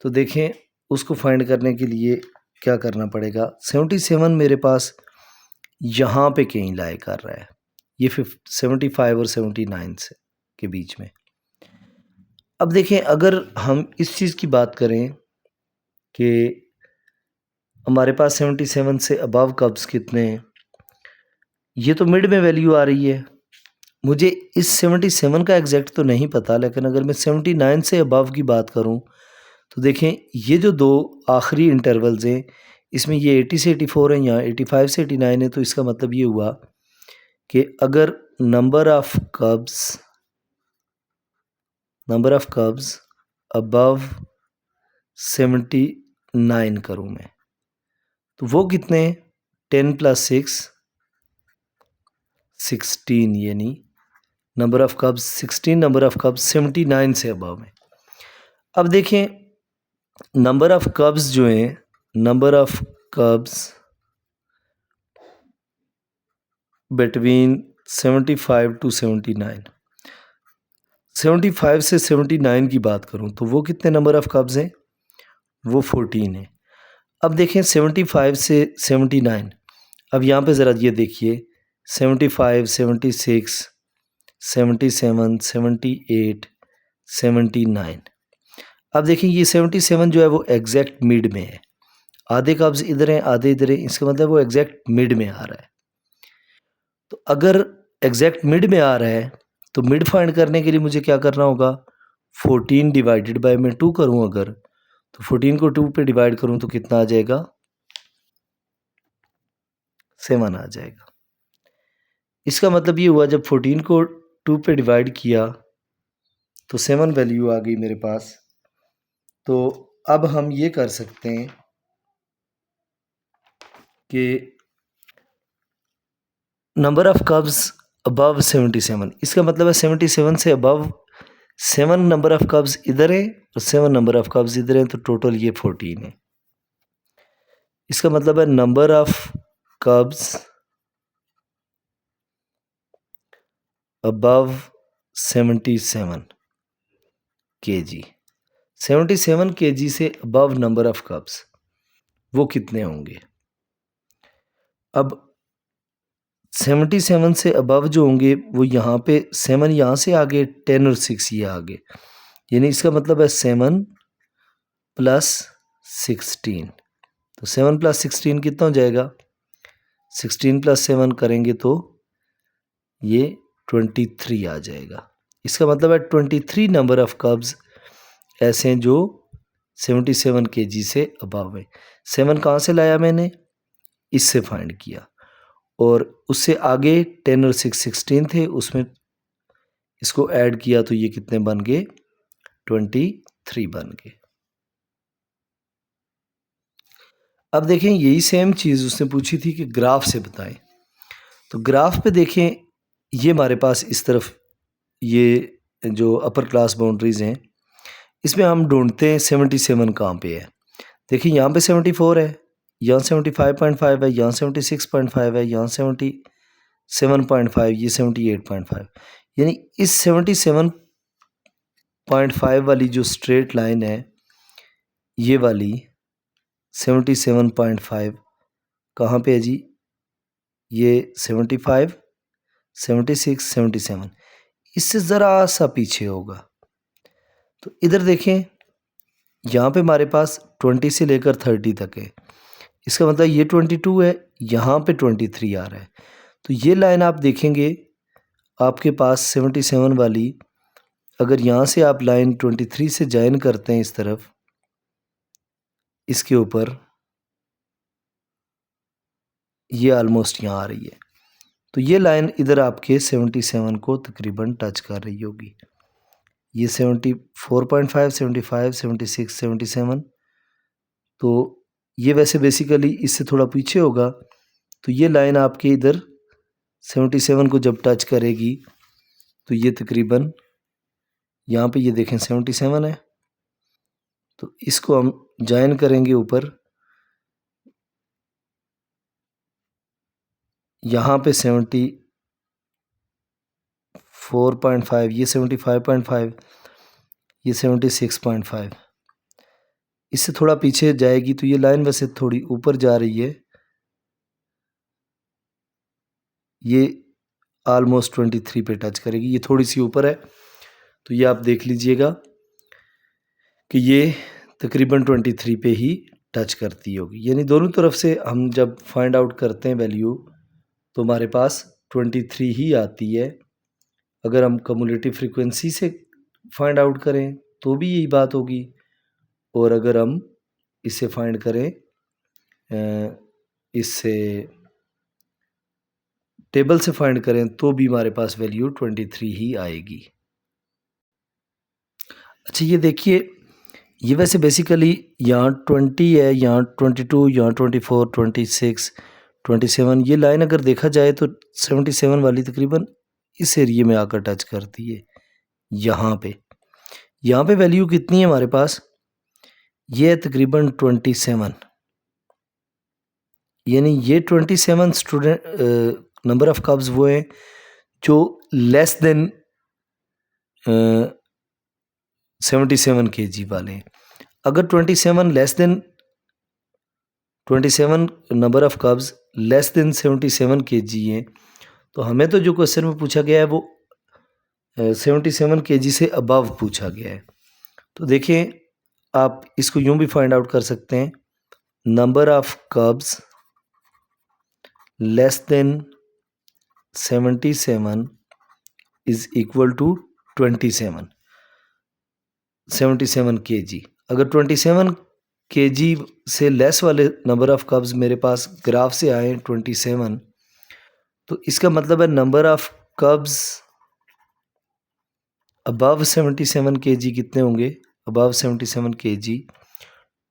तो देखें उसको फाइंड करने के लिए क्या करना पड़ेगा। 77 मेरे पास यहाँ पे कहीं लाई कर रहा है, ये 75 और 79 से के बीच में। अब देखें अगर हम इस चीज़ की बात करें कि हमारे पास 77 से अबव कब्स कितने हैं, ये तो मिड में वैल्यू आ रही है, मुझे इस 77 का एग्जैक्ट तो नहीं पता, लेकिन अगर मैं 79 से अबव की बात करूं तो देखें ये जो दो आखिरी इंटरवल्स हैं इसमें ये 80 से 84 है, यहाँ 85 से 89 है, तो इसका मतलब ये हुआ कि अगर नंबर ऑफ कब्स अबव 79 करूँ मैं तो वो कितने? 10 + 6 16, यानी नंबर ऑफ कब्स 16, नंबर ऑफ कब्स 79 से अबव है। अब देखें नंबर ऑफ कब्स जो हैं, number of cubs between 75 to 79, 75 से 79 की बात करूं तो वो कितने नंबर ऑफ कब्स हैं? वो 14 है। अब देखें 75 से 79, अब यहाँ पे ज़रा ये देखिए 75, 76, 77, 78, 79। अब देखें ये 77 जो है वो एग्जैक्ट मिड में है, आधे कब्ज इधर हैं आधे इधर हैं, इसका मतलब वो एग्जैक्ट मिड में आ रहा है। तो अगर एग्जैक्ट मिड में आ रहा है तो मिड फाइंड करने के लिए मुझे क्या करना होगा? 14 डिवाइडेड बाय मैं 2 करूँ अगर, तो 14 को 2 पे डिवाइड करूँ तो कितना आ जाएगा? 7 आ जाएगा। इसका मतलब ये हुआ जब 14 को 2 पे डिवाइड किया तो 7 वैल्यू आ गई मेरे पास। तो अब हम ये कर सकते हैं कि नंबर ऑफ कब्स अबव 77, इसका मतलब है 77 से अबव 7 नंबर ऑफ कब्स इधर है और 7 नंबर ऑफ कब्स इधर हैं, तो टोटल ये 14 है। इसका मतलब है number of cubs above 77 kg, 77 kg से अबव नंबर ऑफ कब्स वो कितने होंगे। अब 77 से अबव जो होंगे वो यहाँ पे 7 यहाँ से आगे, 10 और 6 ये आगे, यानी इसका मतलब है 7 प्लस 16। तो 7 प्लस 16 कितना हो जाएगा, 16 प्लस 7 करेंगे तो ये 23 आ जाएगा। इसका मतलब है 23 नंबर ऑफ कब्स ऐसे हैं जो 77 kg से अबव है। 7 कहाँ से लाया मैंने, इससे फाइंड किया, और उससे आगे 10 और 6 16 थे, उसमें इसको ऐड किया तो ये कितने बन गए, 23 बन गए। अब देखें यही सेम चीज़ उसने पूछी थी कि ग्राफ से बताएं। तो ग्राफ पे देखें, ये हमारे पास इस तरफ ये जो अपर क्लास बाउंड्रीज हैं, इसमें हम ढूंढते हैं 77 कहाँ पे है। देखिए यहाँ पे 74 है, यहाँ 75.5 है, यहाँ 76.5 है, यहाँ 77.5, ये 78.5, यानी इस 77.5 वाली जो स्ट्रेट लाइन है, ये वाली 77.5 कहाँ पे है जी, ये 75, 76, 77, इससे ज़रा सा पीछे होगा। तो इधर देखें, यहाँ पे हमारे पास 20 से लेकर 30 तक है, इसका मतलब ये 22 है, यहाँ पे 23 आ रहा है। तो ये लाइन आप देखेंगे आपके पास 77 वाली, अगर यहाँ से आप लाइन 23 से ज्वाइन करते हैं इस तरफ, इसके ऊपर ये ऑलमोस्ट यहाँ आ रही है, तो ये लाइन इधर आपके 77 को तकरीबन टच कर रही होगी। ये 74.5, 75, 76, 77, तो ये वैसे बेसिकली इससे थोड़ा पीछे होगा। तो ये लाइन आपके इधर 77 को जब टच करेगी तो ये तकरीबन यहाँ पे ये देखें 77 है, तो इसको हम ज्वाइन करेंगे ऊपर, यहाँ पे 74.5, ये 75.5, ये 76.5, इससे थोड़ा पीछे जाएगी, तो ये लाइन वैसे थोड़ी ऊपर जा रही है, ये ऑलमोस्ट 23 पे टच करेगी, ये थोड़ी सी ऊपर है। तो ये आप देख लीजिएगा कि ये तकरीबन 23 पे ही टच करती होगी, यानी दोनों तरफ से हम जब फाइंड आउट करते हैं वैल्यू तो हमारे पास 23 ही आती है। अगर हम कम्युलेटिव फ्रीक्वेंसी से फाइंड आउट करें तो भी यही बात होगी, और अगर हम इससे फाइंड करें इससे टेबल से फाइंड करें तो भी हमारे पास वैल्यू 23 ही आएगी। अच्छा ये देखिए, ये वैसे बेसिकली यहाँ 20 है, यहाँ 22, यहाँ 24, 26, 27, ये लाइन अगर देखा जाए तो 77 वाली तकरीबन इस एरिए में आकर टच करती है। यहाँ पे वैल्यू कितनी है हमारे पास, ये है तकरीबन 27, यानी ये 27 स्टूडेंट नंबर ऑफ कब्स वो हैं जो लेस देन 77 kg वाले हैं। अगर 27 number of cubs less than 77 kg हैं, तो हमें तो जो क्वेश्चन में पूछा गया है वो 77 kg से अबव पूछा गया है। तो देखिए आप इसको यूं भी फाइंड आउट कर सकते हैं, number of cubs less than 77 is equal to 77 kg। अगर 27 kg से लेस वाले नंबर ऑफ कब्स मेरे पास ग्राफ से आए 27, तो इसका मतलब है number of cubs above 77 kg कितने होंगे? Above 77 kg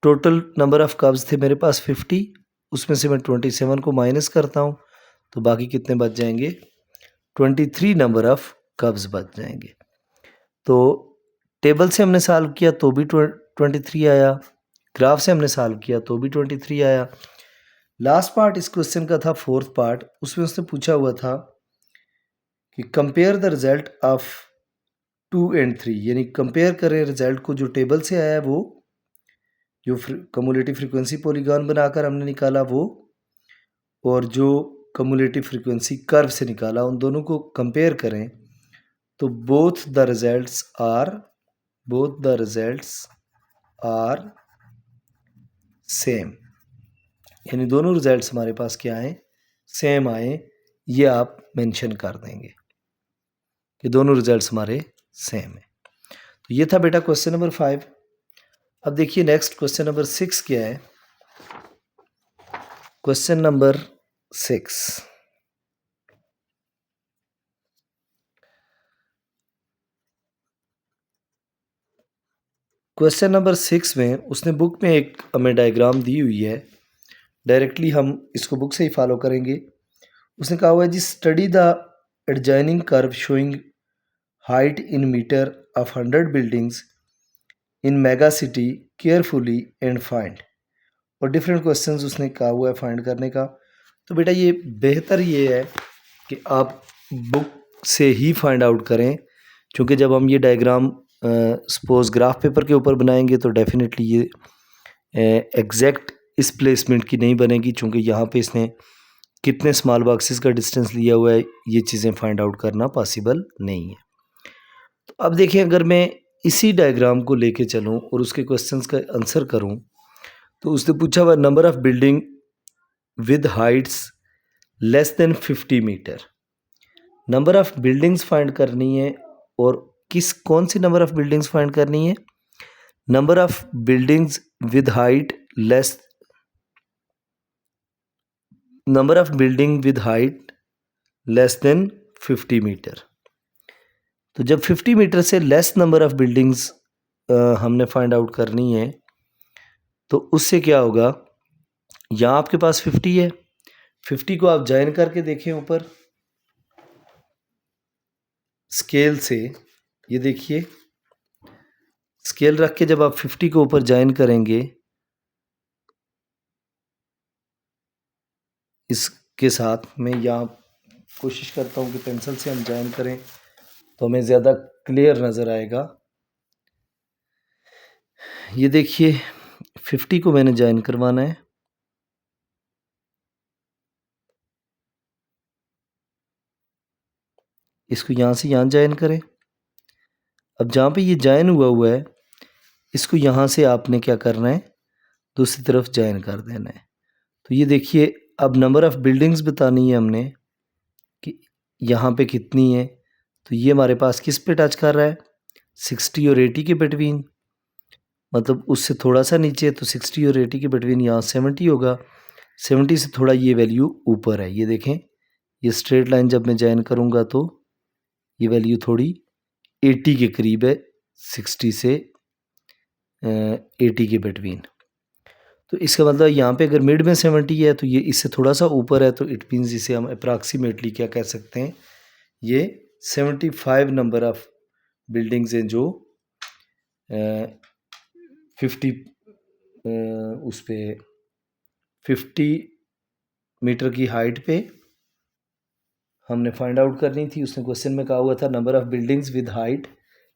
total number of कब्ज़ थे मेरे पास 50, उसमें से मैं 27 को माइनस करता हूँ तो बाकी कितने बच जाएंगे? 23 नंबर ऑफ़ कब्ज़ बच जाएंगे। तो टेबल से हमने सॉल्व किया तो भी 23 आया, ग्राफ से हमने सॉल्व किया तो भी 23 आया। लास्ट पार्ट इस क्वेश्चन का था, फोर्थ पार्ट, उसमें उसने पूछा हुआ था कि compare the result of 2 and 3, यानी कंपेयर करें रिजल्ट को जो टेबल से आया है वो, जो कम्युलेटिव फ्रीक्वेंसी पॉलीगॉन बनाकर हमने निकाला वो, और जो कम्युलेटिव फ्रीक्वेंसी कर्व से निकाला, उन दोनों को कंपेयर करें तो both the results are same, यानी दोनों रिजल्ट्स हमारे पास क्या आए? सेम आए। ये आप मेंशन कर देंगे कि दोनों रिजल्ट्स हमारे सेम है। तो ये था बेटा क्वेश्चन नंबर 5। अब देखिए नेक्स्ट क्वेश्चन नंबर 6 क्या है। क्वेश्चन नंबर 6, क्वेश्चन नंबर 6 में उसने बुक में एक हमें डायग्राम दी हुई है, डायरेक्टली हम इसको बुक से ही फॉलो करेंगे। उसने कहा हुआ है जी, study the adjoining curve showing height in metre of 100 buildings in mega city carefully and find, और डिफरेंट क्वेश्चंस उसने कहा हुआ है फाइंड करने का। तो बेटा ये बेहतर ये है कि आप बुक से ही फाइंड आउट करें, क्योंकि जब हम ये डायग्राम सपोज ग्राफ पेपर के ऊपर बनाएंगे तो डेफिनेटली ये एग्जैक्ट इस प्लेसमेंट की नहीं बनेगी, क्योंकि यहाँ पे इसने कितने स्मॉल बॉक्सेस का डिस्टेंस लिया हुआ है, ये चीज़ें फाइंड आउट करना पॉसिबल नहीं है। तो अब देखिए, अगर मैं इसी डायग्राम को लेके चलूँ और उसके क्वेश्चंस का आंसर करूँ, तो उसने पूछा हुआ number of building with heights less than 50 metre. Number of buildings find करनी है, और कौन सी नंबर ऑफ़ बिल्डिंग्स फाइंड करनी है? Number of buildings with height less than 50 metre. तो जब 50 मीटर से लेस नंबर ऑफ़ बिल्डिंग्स हमने फाइंड आउट करनी है, तो उससे क्या होगा? यहाँ आपके पास 50 है, 50 को आप ज्वाइन करके देखें ऊपर स्केल से, ये देखिए स्केल रख के जब आप 50 को ऊपर ज्वाइन करेंगे इसके साथ, मैं यहाँ कोशिश करता हूँ कि पेंसिल से हम ज्वाइन करें तो हमें ज़्यादा क्लियर नज़र आएगा। ये देखिए 50 को मैंने ज्वाइन करवाना है, इसको यहाँ से यहाँ ज्वाइन करें। अब जहाँ पे ये ज्वाइन हुआ है, इसको यहाँ से आपने क्या करना है? दूसरी तरफ ज्वाइन कर देना है। तो ये देखिए, अब नंबर ऑफ़ बिल्डिंग्स बतानी है हमने कि यहाँ पे कितनी है। तो ये हमारे पास किस पे टच कर रहा है? 60 और 80 के बिटवीन, मतलब उससे थोड़ा सा नीचे, तो 60 और 80 के बिटवीन यहाँ 70 होगा। 70 से थोड़ा ये वैल्यू ऊपर है। ये देखें, ये स्ट्रेट लाइन जब मैं ज्वाइन करूँगा तो ये वैल्यू थोड़ी 80 के करीब है, 60 से 80 के बिटवीन। तो इसका मतलब यहाँ पे अगर मिड में 70 है तो ये इससे थोड़ा सा ऊपर है, तो इट मीन्स इसे हम अप्रॉक्सीमेटली क्या कह सकते हैं? ये 75 नंबर ऑफ़ बिल्डिंग्स हैं जो 50 उस पे 50 मीटर की हाइट पे हमने फाइंड आउट करनी थी। उसने क्वेश्चन में कहा हुआ था number of buildings with height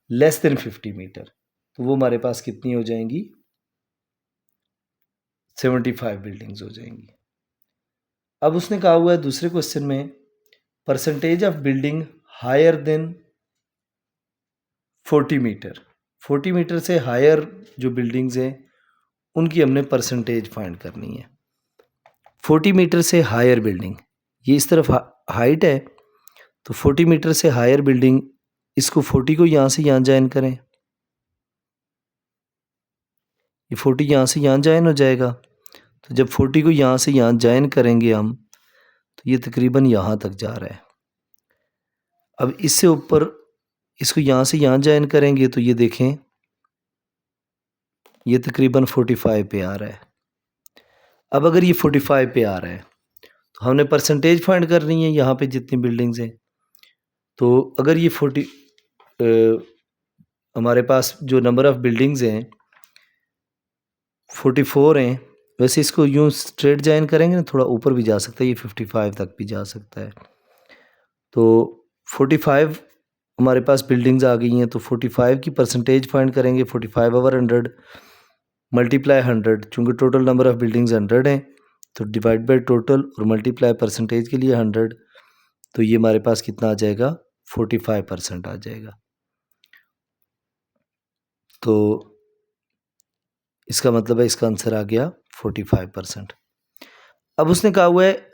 less than 50 metre, तो वो हमारे पास कितनी हो जाएंगी? 75 बिल्डिंग्स हो जाएंगी। अब उसने कहा हुआ है दूसरे क्वेश्चन में percentage of building higher than 40 metre. 40 metre से हायर जो बिल्डिंग्स हैं उनकी हमने परसेंटेज फाइंड करनी है। 40 मीटर से हायर बिल्डिंग, ये इस तरफ हाइट है, तो 40 मीटर से हायर बिल्डिंग, इसको 40 को यहाँ से यहाँ ज्वाइन करें, ये 40 यहाँ से यहाँ ज्वाइन हो जाएगा। तो जब 40 को यहाँ से यहाँ ज्वाइन करेंगे हम, तो ये तकरीबन यहाँ तक जा रहा है। अब इससे ऊपर इसको यहाँ से यहाँ ज्वाइन करेंगे तो ये देखें ये तकरीबन 45 पे आ रहा है। अब अगर ये 45 पे आ रहा है तो हमने परसेंटेज फाइंड करनी है यहाँ पे जितनी बिल्डिंग्स हैं। तो अगर ये 40 हमारे पास जो नंबर ऑफ़ बिल्डिंग्स हैं 44 हैं, वैसे इसको यूँ स्ट्रेट ज्वाइन करेंगे ना थोड़ा ऊपर भी जा सकता है, ये 55 तक भी जा सकता है। तो 45 हमारे पास बिल्डिंग्स आ गई हैं, तो 45 की परसेंटेज फाइंड करेंगे। 45 ओवर 100 मल्टीप्लाई 100, चूँकि टोटल नंबर ऑफ़ बिल्डिंग्स 100 हैं तो डिवाइड बाय टोटल और मल्टीप्लाई परसेंटेज के लिए 100, तो ये हमारे पास कितना आ जाएगा 45% आ जाएगा। तो इसका मतलब है इसका आंसर आ गया 45%। अब उसने कहा हुआ है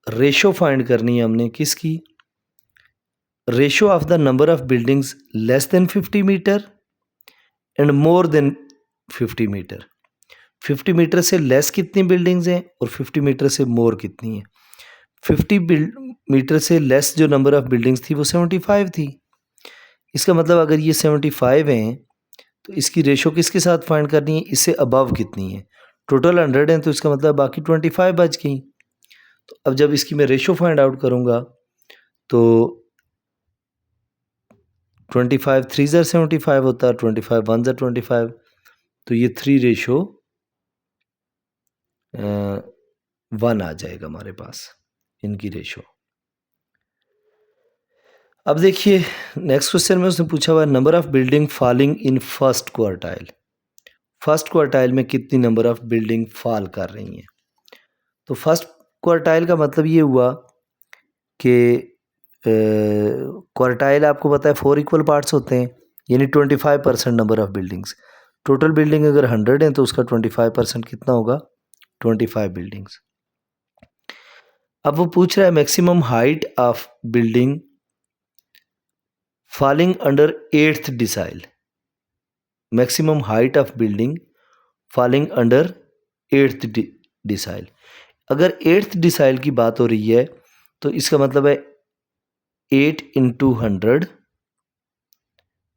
रेशो फाइंड करनी है हमने किसकी, ratio of the number of buildings less than 50 metre and more than 50 metre. 50 metre से लेस कितनी बिल्डिंग्स हैं और 50 मीटर से मोर कितनी है। 50 मीटर से लेस जो नंबर ऑफ बिल्डिंग्स थी वो 75 थी। इसका मतलब अगर ये 75 हैं तो इसकी रेशो किसके साथ फाइंड करनी है, इससे अबव कितनी है। टोटल 100 हैं तो इसका मतलब बाकी 25 बच गई। तो अब जब इसकी मैं रेशो फाइंड आउट करूँगा तो 25 3 ज़र 75 होता है, 25 1 ज़र 25, तो ये 3:1 आ जाएगा हमारे पास इनकी रेशो। अब देखिए नेक्स्ट क्वेश्चन में उसने पूछा हुआ है number of building falling in first quartile. First quartile में कितनी नंबर ऑफ बिल्डिंग फॉल कर रही हैं। तो फर्स्ट क्वार्टाइल का मतलब ये हुआ कि क्वार्टाइल आपको पता है 4 इक्वल पार्ट्स होते हैं, यानी 25% number of buildings. Total building अगर 100 हैं तो उसका 25% कितना होगा 25 बिल्डिंग्स। अब वो पूछ रहा है maximum height of building falling under 8th decile. Maximum height of building falling under 8th decile. अगर 8th डिसाइल की बात हो रही है तो इसका मतलब है 8 × 100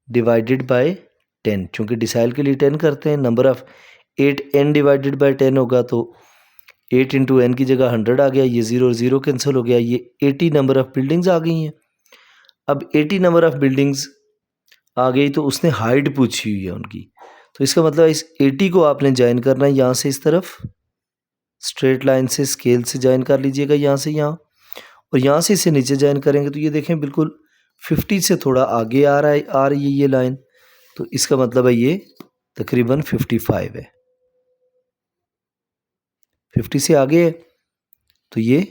डिवाइडेड बाय 10, चूँकि डिसाइल के लिए 10 करते हैं। Number of 8n divided by 10 होगा तो 8 × n की जगह 100 आ गया, ये 0 और 0 कैंसिल हो गया, ये 80 नंबर ऑफ बिल्डिंग्स आ गई हैं। अब 80 नंबर ऑफ बिल्डिंग्स आ गई तो उसने हाइट पूछी हुई है उनकी, तो इसका मतलब इस 80 को आपने ज्वाइन करना है यहाँ से इस तरफ, स्ट्रेट लाइन से स्केल से ज्वाइन कर लीजिएगा यहाँ से यहाँ, और यहाँ से इसे नीचे ज्वाइन करेंगे तो ये देखें बिल्कुल 50 से थोड़ा आगे आ रही है ये लाइन, तो इसका मतलब है ये तकरीबन 55 है। 50 से आगे है तो ये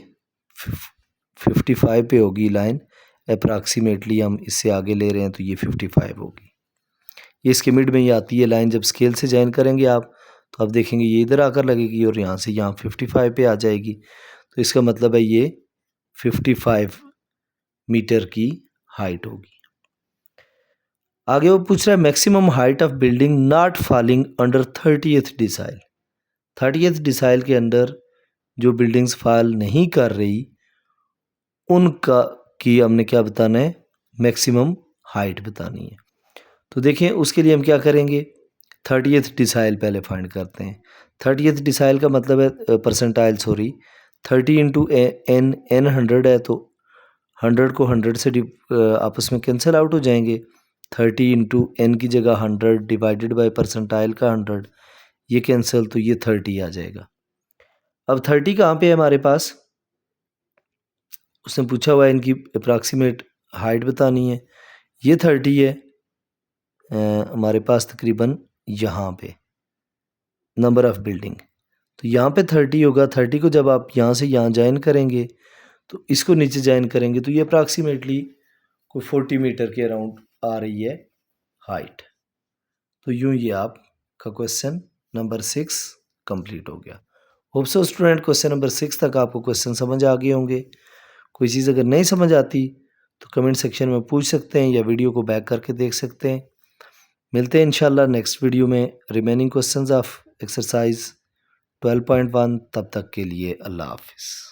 55 पे होगी लाइन, अप्रॉक्सीमेटली हम इससे आगे ले रहे हैं तो ये 55 होगी। ये इसके मिड में ही आती है लाइन, जब स्केल से ज्वाइन करेंगे आप तो आप देखेंगे ये इधर आकर लगेगी और यहाँ से यहाँ 55 पे आ जाएगी, तो इसका मतलब है ये 55 मीटर की हाइट होगी। आगे वो पूछ रहा है maximum height of building not falling under 30th decile. 30th decile के अंदर जो बिल्डिंग्स फॉल नहीं कर रही उनका की हमने क्या बताना है, मैक्सिमम हाइट बतानी है। तो देखें उसके लिए हम क्या करेंगे, 30th डिसाइल पहले फाइंड करते हैं। 30th डिसाइल का मतलब है परसेंटाइल, सॉरी 30 × n 100 है तो 100 को 100 से आपस में कैंसिल आउट हो जाएंगे। 30 × n की जगह 100 डिवाइडेड बाय परसेंटाइल का 100, ये कैंसिल, तो ये 30 आ जाएगा। अब 30 कहाँ पे है हमारे पास, उसने पूछा हुआ है इनकी अप्रॉक्सीमेट हाइट बतानी है। ये 30 है हमारे पास तकरीबन यहाँ पे नंबर ऑफ़ बिल्डिंग, तो यहाँ पे 30 होगा। 30 को जब आप यहाँ से यहाँ ज्वाइन करेंगे तो इसको नीचे ज्वाइन करेंगे तो ये अप्रॉक्सीमेटली कोई 40 मीटर के अराउंड आ रही है हाइट। तो यूँ ये आपका क्वेश्चन नंबर 6 कंप्लीट हो गया। Hope so student question number 6 तक आपको क्वेश्चन समझ आ गए होंगे। कोई चीज़ अगर नहीं समझ आती तो कमेंट सेक्शन में पूछ सकते हैं या वीडियो को बैक करके देख सकते हैं। मिलते हैं इंशाल्लाह नेक्स्ट वीडियो में रिमेनिंग क्वेश्चंस ऑफ एक्सरसाइज 12.1। तब तक के लिए अल्लाह हाफिज़।